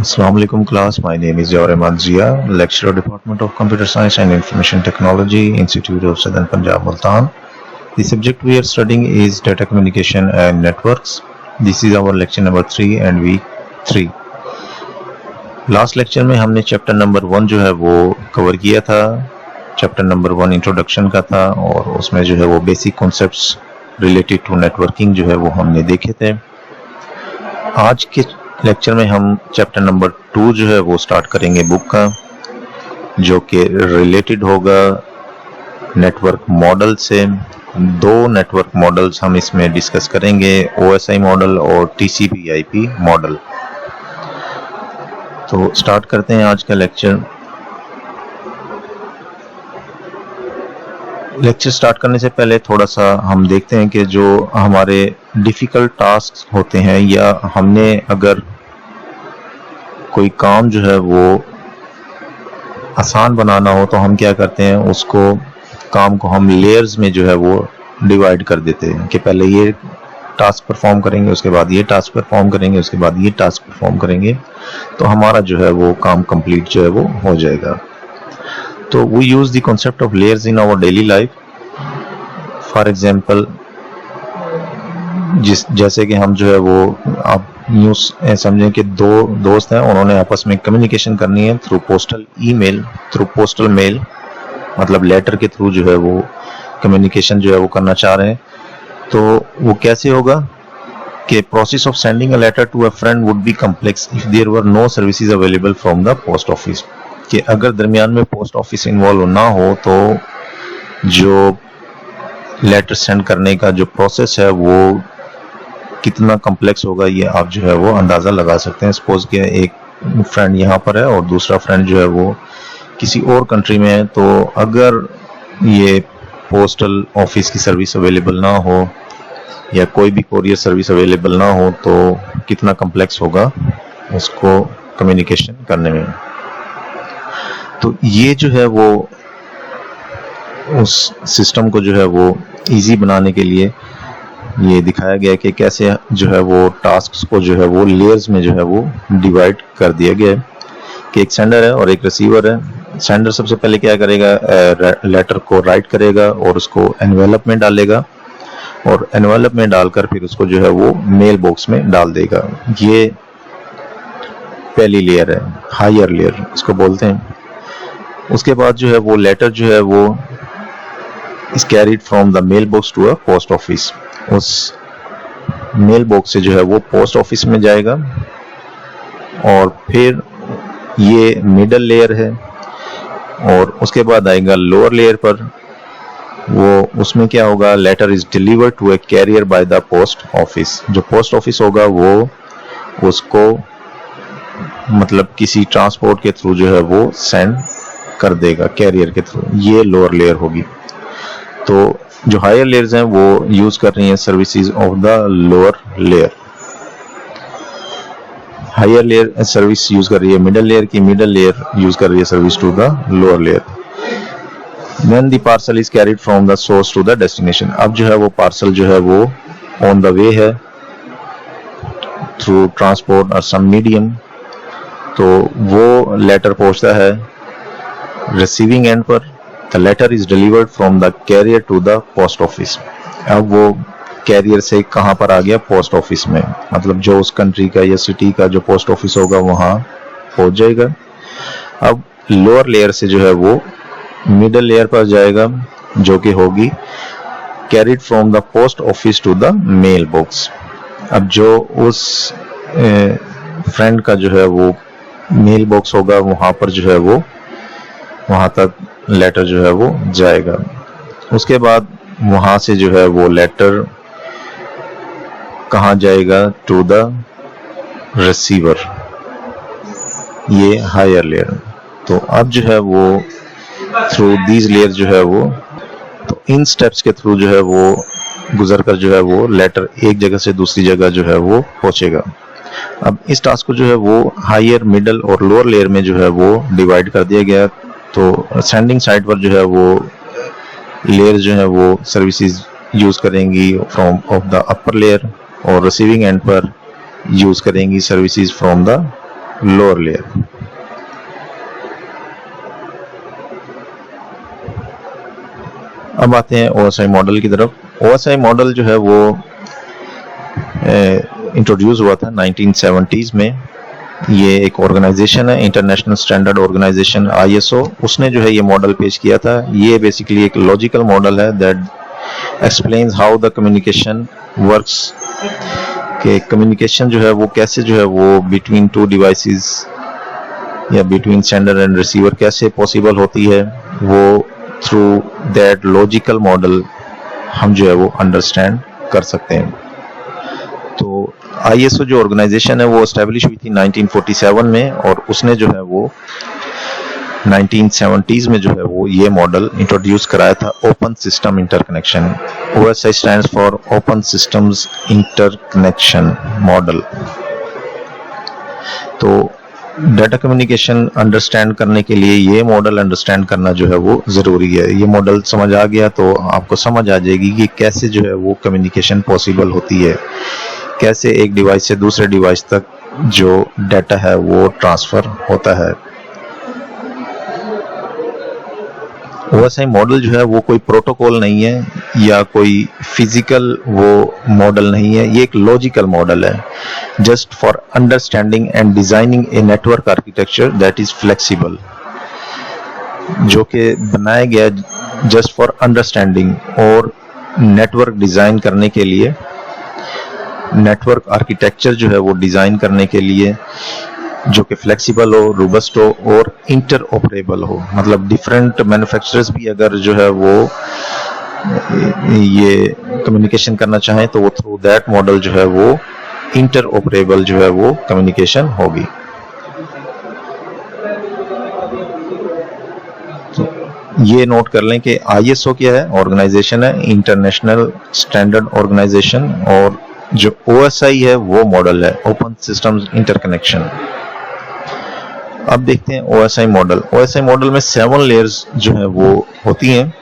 Assalamu alaikum class. My name is Jawar Ahmad Zia, lecturer Department of Computer Science and Information Technology, Institute of Southern Punjab, Multan. The subject we are studying is data communication and networks. This is our lecture number 3 and week 3. Last lecture में हमने chapter number 1 जो है वो cover किया था. Chapter number 1 introduction का था और उसमें जो है वो basic concepts related to networking जो है वो हमने देखे थे. आज के लेक्चर में हम चैप्टर नंबर 2 जो है वो स्टार्ट करेंगे बुक का, जो कि रिलेटेड होगा नेटवर्क मॉडल से. 2 नेटवर्क मॉडल्स हम इसमें डिस्कस करेंगे, OSI मॉडल और TCP/IP मॉडल. तो स्टार्ट करते हैं आज का लेक्चर. लेक्चर स्टार्ट करने से पहले थोड़ा सा हम देखते हैं कि जो हमारे डिफ़िकल्ट टास्क होते हैं या हमने अगर कोई काम जो है वो आसान बनाना हो तो हम क्या करते हैं, उसको काम को हम लेयर्स में जो है वो डिवाइड कर देते हैं कि पहले ये टास्क परफॉर्म करेंगे, उसके बाद ये टास्क परफॉर्म करेंगे, उसके बाद ये टास्क परफॉर्म करेंगे, तो हमारा जो है वो काम कंप्लीट जो है वो हो जाएगा. तो we use the concept of layers in our daily life. For example, जैसे कि हम जो है वो आप यूँ समझें कि 2 दोस्त हैं, उन्होंने आपस में कम्युनिकेशन करनी है through postal email, through postal mail, मतलब लेटर के थ्रू जो है वो कम्युनिकेशन जो है वो करना चाह रहे हैं. तो वो कैसे होगा कि process of sending a letter to a friend would be complex if there were no services available from the post office. कि अगर दरमियान में पोस्ट ऑफिस इन्वॉल्व ना हो तो जो लेटर सेंड करने का जो प्रोसेस है वो कितना कम्प्लेक्स होगा, ये आप जो है वो अंदाज़ा लगा सकते हैं. सपोज कि एक फ्रेंड यहाँ पर है और दूसरा फ्रेंड जो है वो किसी और कंट्री में है, तो अगर ये पोस्टल ऑफिस की सर्विस अवेलेबल ना हो या कोई भी कोरियर सर्विस अवेलेबल ना हो तो कितना कम्प्लेक्स होगा उसको कम्युनिकेशन करने में. तो ये जो है वो उस सिस्टम को जो है वो इजी बनाने के लिए ये दिखाया गया कि कैसे जो है वो टास्क्स को जो है वो लेयर्स में जो है वो डिवाइड कर दिया गया है. कि एक सेंडर है और एक रिसीवर है. सेंडर सबसे पहले क्या करेगा, लेटर को राइट करेगा और उसको एनवेलप में डालेगा और एनवेलप में डालकर फिर उसको जो है वो मेल बॉक्स में डाल देगा. ये पहली लेयर है, हायर लेयर इसको बोलते हैं. उसके बाद जो है वो लेटर जो है वो is carried from the mail box to a post office. उस मेल बॉक्स से जो है वो पोस्ट ऑफिस में जाएगा और फिर ये मिडल लेयर है. और उसके बाद आएगा लोअर लेयर पर. वो उसमें क्या होगा, letter is delivered to a carrier by the post office. जो पोस्ट ऑफिस होगा वो उसको मतलब किसी ट्रांसपोर्ट के थ्रू जो है वो सेंड कर देगा कैरियर के थ्रू. ये लोअर लेयर होगी. तो जो हायर लेयर्स हैं वो यूज कर रही हैं services of the lower layer. Higher layer service use कर रही है मिडल लेयर की, मिडल लेयर यूज कर रही है service to the lower layer. Then the parcel is carried from the source to the destination. अब जो है वो पार्सल जो है वो ऑन द वे है थ्रू ट्रांसपोर्ट और सम मीडियम. तो वो लेटर पहुंचता है रिसीविंग एंड पर. The letter is delivered from the carrier to the post office. अब वो कैरियर से कहाँ पर आ गया, पोस्ट ऑफिस में, मतलब जो उस कंट्री का या सिटी का जो पोस्ट ऑफिस होगा वहाँ पहुंच जाएगा. अब लोअर लेयर से जो है वो मिडल लेयर पर जाएगा जो कि होगी carried from the post office to the mail box. अब जो उस फ्रेंड का जो है वो मेल बॉक्स होगा वहाँ पर जो है वो वहाँ तक लेटर जो है वो जाएगा. उसके बाद वहाँ से जो है वो लेटर कहाँ जाएगा, टू द रिसीवर. ये हायर लेयर. तो अब जो है वो थ्रू दीज लेयर जो है वो तो इन स्टेप्स के थ्रू जो है वो गुजर कर जो है वो लेटर एक जगह से दूसरी जगह जो है वो पहुंचेगा. अब इस टास्क को जो है वो हायर, मिडल और लोअर लेयर में जो है वो डिवाइड कर दिया गया. तो सेंडिंग साइड पर जो है वो लेयर जो है वो सर्विसेज यूज करेंगी from of the upper layer और रिसीविंग एंड पर यूज करेंगी services from the lower layer. अब आते हैं OSI मॉडल की तरफ। OSI मॉडल जो है वो इंट्रोड्यूस हुआ था 1970s में। ये एक ऑर्गेनाइजेशन है, इंटरनेशनल स्टैंडर्ड ऑर्गेनाइजेशन ISO, उसने जो है ये मॉडल पेश किया था। ये बेसिकली एक लॉजिकल मॉडल है that explains how the communication works, कि कम्युनिकेशन जो है वो कैसे जो है वो बिटवीन टू डिवाइसेस या बिटवीन सेंडर एंड रिसीवर कैसे पॉसिबल होती है, वो थ्रू दैट लॉजिकल मॉडल हम जो है वो अंडरस्टैंड कर सकते हैं। तो ISO जो ऑर्गेनाइजेशन है वो एस्टेब्लिश हुई थी 1947 में, और उसने जो है वो 1970s में जो है वो ये मॉडल इंट्रोड्यूस कराया था, open system interconnection. OSI stands for open systems interconnection model. तो डाटा कम्युनिकेशन अंडरस्टैंड करने के लिए ये मॉडल अंडरस्टैंड करना जो है वो ज़रूरी है। ये मॉडल समझ आ गया तो आपको समझ आ जाएगी कि कैसे जो है वो कम्युनिकेशन पॉसिबल होती है, कैसे एक डिवाइस से दूसरे डिवाइस तक जो डाटा है वो ट्रांसफ़र होता है। OSI मॉडल जो है वो कोई प्रोटोकॉल नहीं है या कोई फिजिकल वो मॉडल नहीं है, ये एक लॉजिकल मॉडल है, just for understanding and designing a network architecture that is flexible, जो कि बनाया गया जस्ट फॉर अंडरस्टैंडिंग और नेटवर्क डिजाइन करने के लिए, नेटवर्क आर्किटेक्चर जो है वो डिजाइन करने के लिए, जो कि फ्लेक्सिबल हो, रोबस्ट हो और इंटर ऑपरेबल हो। मतलब डिफरेंट मैन्युफैक्चरर्स भी अगर जो है वो ये कम्युनिकेशन करना चाहें तो वो थ्रू दैट मॉडल जो है वो इंटर ऑपरेबल जो है वो कम्युनिकेशन होगी। तो ये नोट कर लें कि ISO क्या है, ऑर्गेनाइजेशन है, इंटरनेशनल स्टैंडर्ड ऑर्गेनाइजेशन, और जो OSI है वो मॉडल है, ओपन सिस्टम्स इंटरकनेक्शन। अब देखते हैं OSI मॉडल। OSI मॉडल में 7 लेयर्स जो है वो होती हैं।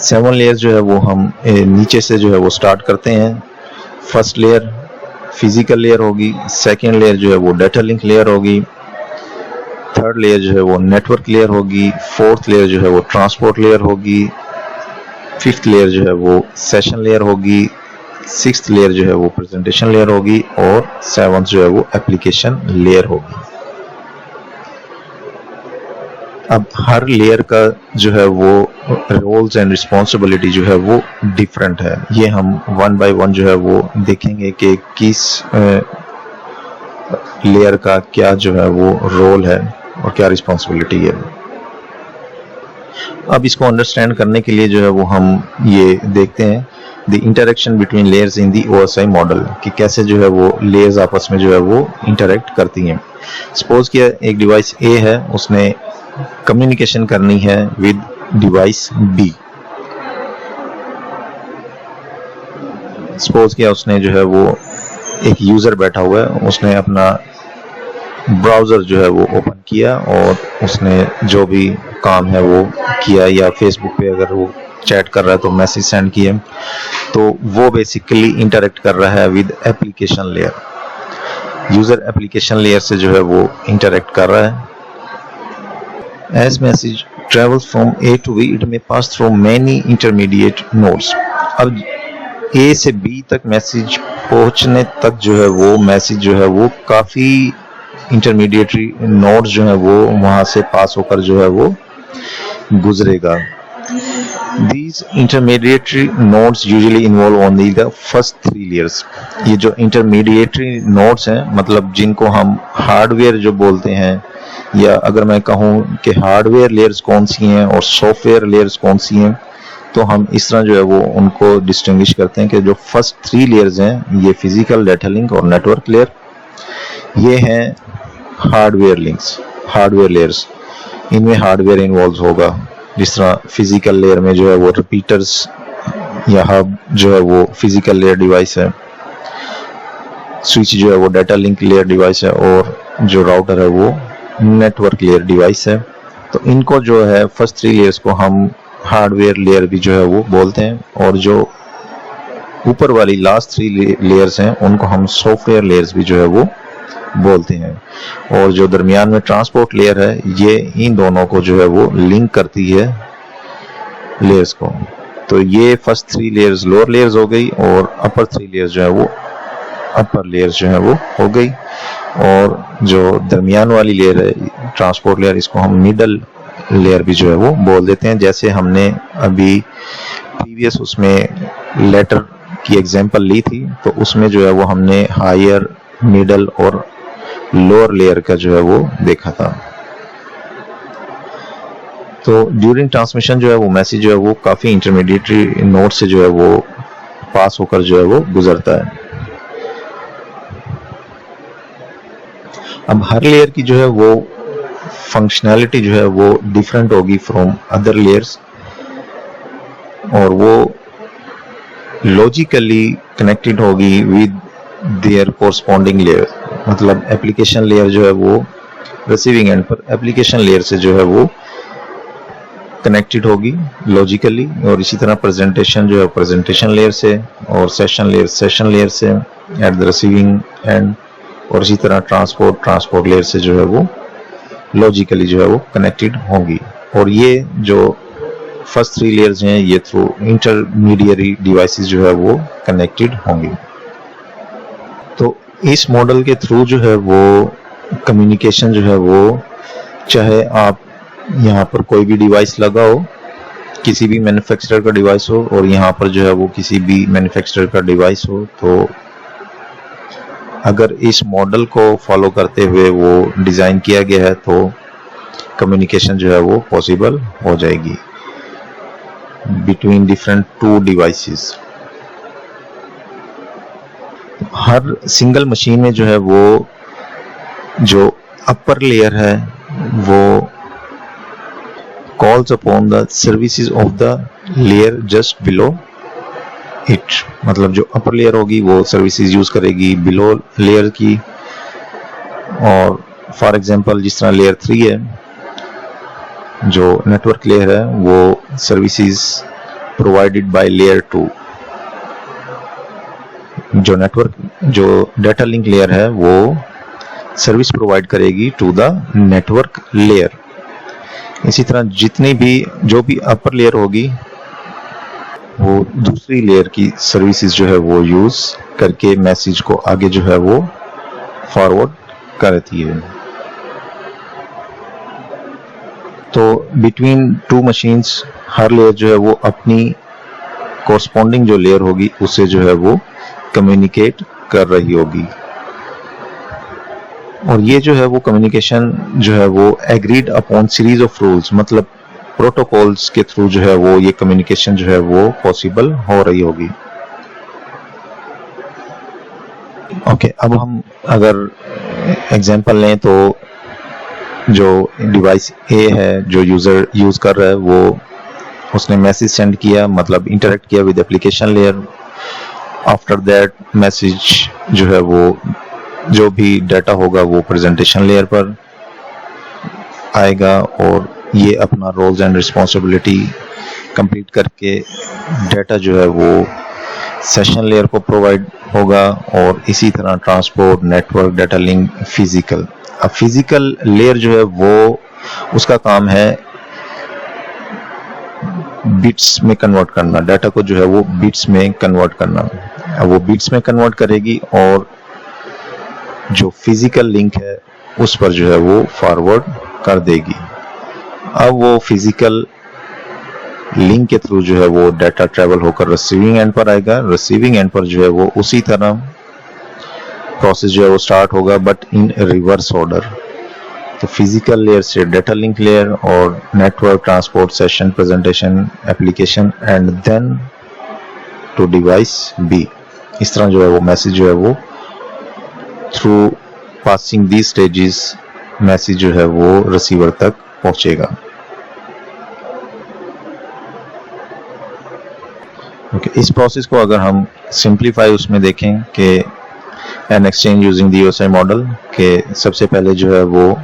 7 लेयर्स जो है वो हम नीचे से जो है वो स्टार्ट करते हैं। फर्स्ट लेयर फिजिकल लेयर होगी, सेकेंड लेयर जो है वो डाटा लिंक लेयर होगी, थर्ड लेयर जो है वो नेटवर्क लेयर होगी, फोर्थ लेयर जो है वो ट्रांसपोर्ट लेयर होगी, फिफ्थ लेयर जो है वो सेशन लेयर होगी, सिक्स्थ लेयर जो है वो प्रेजेंटेशन लेयर होगी, और सेवंथ जो है वो एप्लीकेशन लेयर होगी। अब हर लेयर का जो है वो रोल्स एंड रिस्पॉन्सिबिलिटी जो है वो डिफरेंट है। ये हम वन बाय वन जो है वो देखेंगे कि किस लेयर का क्या जो है वो रोल है और क्या रिस्पॉन्सिबिलिटी है। अब इसको अंडरस्टैंड करने के लिए जो है वो हम ये देखते हैं the interaction between layers in the OSI model, कि कैसे जो है वो लेयर्स आपस में जो है वो इंटरेक्ट करती हैं। सपोज किया एक डिवाइस A है, उसने कम्युनिकेशन करनी है विद डिवाइस B। सपोज किया उसने जो है वो एक यूजर बैठा हुआ है, उसने अपना ब्राउजर जो है वो ओपन किया और उसने जो भी काम है वो किया, या फेसबुक पे अगर वो चैट कर रहा है तो मैसेज सेंड किए, तो वो बेसिकली इंटरेक्ट कर रहा है with application layer. User application layer से जो है वो इंटरेक्ट कर रहा है। As message travels from A to B, it may pass through many intermediate nodes. अब A से B तक मैसेज पहुंचने तक जो है वो मैसेज जो है वो काफी इंटरमीडिएटरी नोड्स जो है वो वहां से पास होकर जो है वो गुजरेगा। These intermediary nodes usually involve only the first 3 layers। ये जो intermediary nodes हैं, मतलब जिनको हम हार्डवेयर जो बोलते हैं, या अगर मैं कहूँ कि हार्डवेयर लेयर्स कौन सी हैं और सॉफ्टवेयर लेयर्स कौन सी हैं, तो हम इस तरह जो है वो उनको डिस्टिंग्विश करते हैं कि जो फर्स्ट 3 लेयर्स हैं, ये फिजिकल, डाटा लिंक और नेटवर्क लेयर, ये हैं हार्डवेयर लिंक्स, हार्डवेयर लेयर्स। इनमें हार्डवेयर इन्वॉल्व होगा, जिस तरह फिजिकल लेयर में जो है वो रिपीटर्स या हब जो है वो फिजिकल लेयर डिवाइस है, स्विच जो है वो डाटा लिंक लेयर डिवाइस है, और जो राउटर है वो नेटवर्क लेयर डिवाइस है। तो इनको जो है फर्स्ट 3 लेयर्स को हम हार्डवेयर लेयर भी जो है वो बोलते हैं, और जो ऊपर वाली लास्ट 3 लेयर्स हैं उनको हम सॉफ्टवेयर लेयर्स भी जो है वो बोलते हैं, और जो दरमियान में ट्रांसपोर्ट लेयर है ये इन दोनों को जो है वो लिंक करती है लेयर्स को। तो ये फर्स्ट 3 लेयर्स लोअर लेयर्स हो गई और अपर 3 लेयर्स जो है वो अपर लेयर्स जो है वो हो गई, और जो दरमियान वाली लेयर है ट्रांसपोर्ट लेयर, इसको हम मिडल लेयर भी जो है वो बोल देते हैं। जैसे हमने अभी प्रीवियस उसमें लेटर की एग्जांपल ली थी, तो उसमें जो है वो हमने हायर, मिडल और लोअर लेयर का जो है वो देखा था। तो ड्यूरिंग ट्रांसमिशन जो है वो मैसेज जो है वो काफी इंटरमीडिएटरी नोड से जो है वो पास होकर जो है वो गुजरता है। अब हर लेयर की जो है वो फंक्शनैलिटी जो है वो डिफरेंट होगी फ्रॉम अदर लेयर्स, और वो लॉजिकली कनेक्टेड होगी विद देयर कोरस्पॉन्डिंग लेयर। मतलब एप्लीकेशन लेयर जो है वो रिसीविंग एंड पर एप्लीकेशन लेयर से जो है वो कनेक्टेड होगी लॉजिकली, और इसी तरह प्रेजेंटेशन जो है प्रेजेंटेशन लेयर से, और सेशन लेयर से एट द रिसीविंग एंड, और इसी तरह ट्रांसपोर्ट लेयर से जो है वो लॉजिकली जो है वो कनेक्टेड होंगी। और ये जो फर्स्ट 3 लेयर्स हैं ये थ्रू इंटरमीडिएरी डिवाइसेस जो है वो कनेक्टेड होंगी। तो इस मॉडल के थ्रू जो है वो कम्युनिकेशन जो है वो, चाहे आप यहाँ पर कोई भी डिवाइस लगाओ, किसी भी मैन्युफैक्चरर का डिवाइस हो, और यहाँ पर जो है वो किसी भी मैन्युफैक्चरर का डिवाइस हो, तो अगर इस मॉडल को फॉलो करते हुए वो डिज़ाइन किया गया है तो कम्युनिकेशन जो है वो पॉसिबल हो जाएगी बिटवीन डिफरेंट 2 डिवाइसेस। हर सिंगल मशीन में जो है वो जो अपर लेयर है वो calls upon the services of the layer just below it. मतलब जो अपर लेयर होगी वो सर्विसेज यूज करेगी बिलो लेयर की, और फॉर एग्जांपल जिस तरह लेयर 3 है जो नेटवर्क लेयर है वो सर्विसेज प्रोवाइडेड बाय लेयर 2। जो डेटा लिंक लेयर है वो सर्विस प्रोवाइड करेगी टू द नेटवर्क लेयर। इसी तरह जितनी भी जो भी अपर लेयर होगी वो दूसरी लेयर की सर्विसेज जो है वो यूज करके मैसेज को आगे जो है वो फॉरवर्ड करती है। तो बिटवीन 2 मशीन्स हर लेयर जो है वो अपनी कोरस्पॉन्डिंग जो लेयर होगी उससे जो है वो कम्युनिकेट कर रही होगी, और ये जो है वो कम्युनिकेशन जो है वो agreed upon series of rules, मतलब प्रोटोकॉल्स के थ्रू जो है वो ये कम्युनिकेशन जो है वो पॉसिबल हो रही होगी। ओके, अब हम अगर एग्जांपल लें तो जो डिवाइस ए है जो यूजर यूज कर रहा है वो उसने मैसेज सेंड किया, मतलब इंटरेक्ट किया with application layer. After that message जो है वो जो भी डाटा होगा वो प्रेजेंटेशन लेयर पर आएगा, और ये अपना रोल्स एंड रिस्पॉन्सिबिलिटी कंप्लीट करके डाटा जो है वो सेशन लेयर को प्रोवाइड होगा, और इसी तरह transport, network, data link, physical. अब फिजिकल लेयर जो है वो उसका काम है बिट्स में कन्वर्ट करना, डाटा को जो है वो बिट्स में कन्वर्ट करना। अब वो बिट्स में कन्वर्ट करेगी और जो फिजिकल लिंक है उस पर जो है वो फॉरवर्ड कर देगी। अब वो फिजिकल लिंक के थ्रू जो है वो डाटा ट्रेवल होकर रिसीविंग एंड पर आएगा। रिसीविंग एंड पर जो है वो उसी तरह प्रोसेस जो है वो स्टार्ट होगा बट इन रिवर्स ऑर्डर। तो फिजिकल लेयर से डाटा लिंक लेयर और network, transport, session, presentation, application and then to device B. इस तरह जो है वो मैसेज जो है वो through passing the stages message जो है वो रिसीवर तक पहुंचेगा। ओके, इस प्रोसेस को अगर हम सिंप्लीफाई उसमें देखें कि an exchange using the USI model के सबसे पहले जो है वो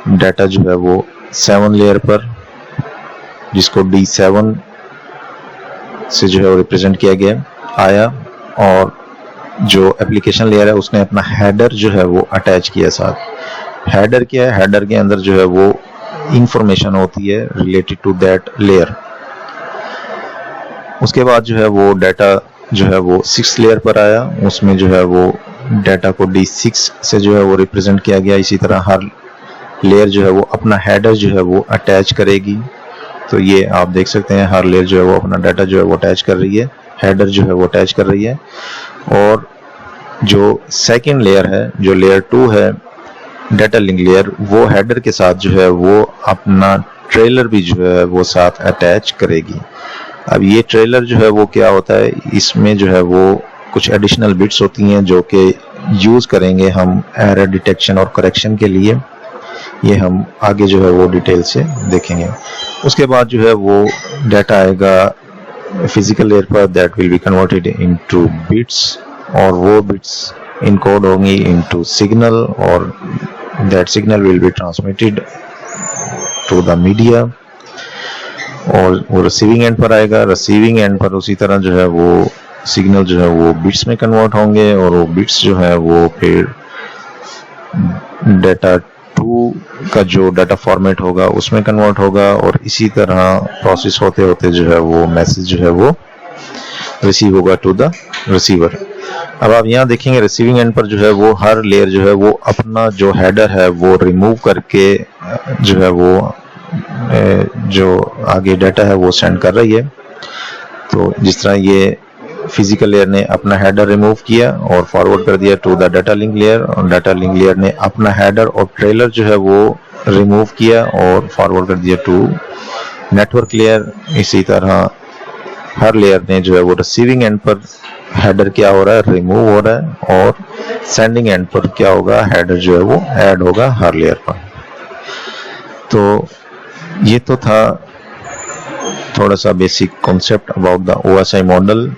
डाटा जो है वो 7 लेयर पर, जिसको D7 से जो है वो रिप्रेजेंट किया गया, आया और जो एप्लीकेशन लेयर है उसने अपना हेडर जो है वो अटैच किया साथ। हेडर क्या है? हेडर के अंदर जो है वो इंफॉर्मेशन होती है रिलेटेड टू दैट लेयर। उसके बाद जो है वो डाटा जो है वो 6th लेयर पर आया, उसमें जो है वो डाटा को D6 से जो है वो रिप्रेजेंट किया गया। इसी तरह हर लेयर जो है वो अपना हेडर जो है वो अटैच करेगी। तो ये आप देख सकते हैं हर लेयर जो है वो अपना डाटा जो है वो अटैच कर रही है, हेडर जो है वो अटैच कर रही है। और जो सेकंड लेयर है, जो लेयर 2 है डाटा लिंक लेयर, वो हेडर के साथ जो है वो अपना ट्रेलर भी जो है वो साथ अटैच करेगी। अब ये ट्रेलर जो है वो क्या होता है, इसमें जो है वो कुछ एडिशनल बिट्स होती हैं जो कि यूज़ करेंगे हम एरर डिटेक्शन और करेक्शन के लिए। ये हम आगे जो है वो डिटेल से देखेंगे। उसके बाद जो है वो डाटा आएगा फिजिकल लेयर पर, that will be converted into bits, और वो बिट्स इनकोड होंगी इनटू सिग्नल, और that signal will be transmitted to the media. और वो रिसीविंग एंड पर आएगा। रिसीविंग एंड पर उसी तरह जो है वो सिग्नल जो है वो बिट्स में कन्वर्ट होंगे, और वो बिट्स जो है वो फिर डाटा 2 का जो डाटा फॉर्मेट होगा उसमें कन्वर्ट होगा, और इसी तरह प्रोसेस होते होते जो है वो मैसेज जो है वो रिसीव होगा टू द रिसीवर। अब आप यहाँ देखेंगे रिसीविंग एंड पर जो है वो हर लेयर जो है वो अपना जो हेडर है वो रिमूव करके जो है वो जो आगे डाटा है वो सेंड कर रही है। तो जिस तरह ये फिजिकल लेयर ने अपना हेडर रिमूव किया और फॉरवर्ड कर दिया to the data link layer, और डाटा लिंक लेयर ने अपना हेडर और ट्रेलर जो है वो रिमूव किया और फॉरवर्ड कर दिया टू नेटवर्क लेयर। इसी तरह हर लेयर ने जो है वो रिसीविंग एंड पर हेडर क्या हो रहा है, रिमूव हो रहा है, और सेंडिंग एंड पर क्या होगा, हेडर जो है वो ऐड होगा हर लेयर पर। तो ये तो था थोड़ा सा basic concept about the OSI model.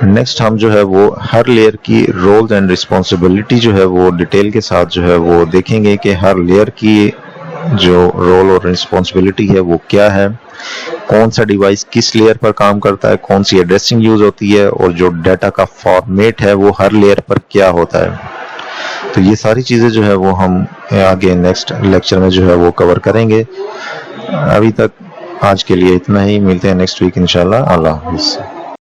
Next हम जो है वो हर लेयर की रोल्स एंड रिस्पॉन्सिबिलिटी जो है वो डिटेल के साथ जो है वो देखेंगे कि हर लेयर की जो रोल और रिस्पॉन्सिबिलिटी है वो क्या है, कौन सा डिवाइस किस लेयर पर काम करता है, कौन सी एड्रेसिंग यूज होती है, और जो डाटा का फॉर्मेट है वो हर लेयर पर क्या होता है। तो ये सारी चीज़ें जो है वो हम आगे नेक्स्ट लेक्चर में जो है वो कवर करेंगे। अभी तक आज के लिए इतना ही, मिलते हैं नेक्स्ट वीक इंशाल्लाह। अल्लाह हाफ़िज़।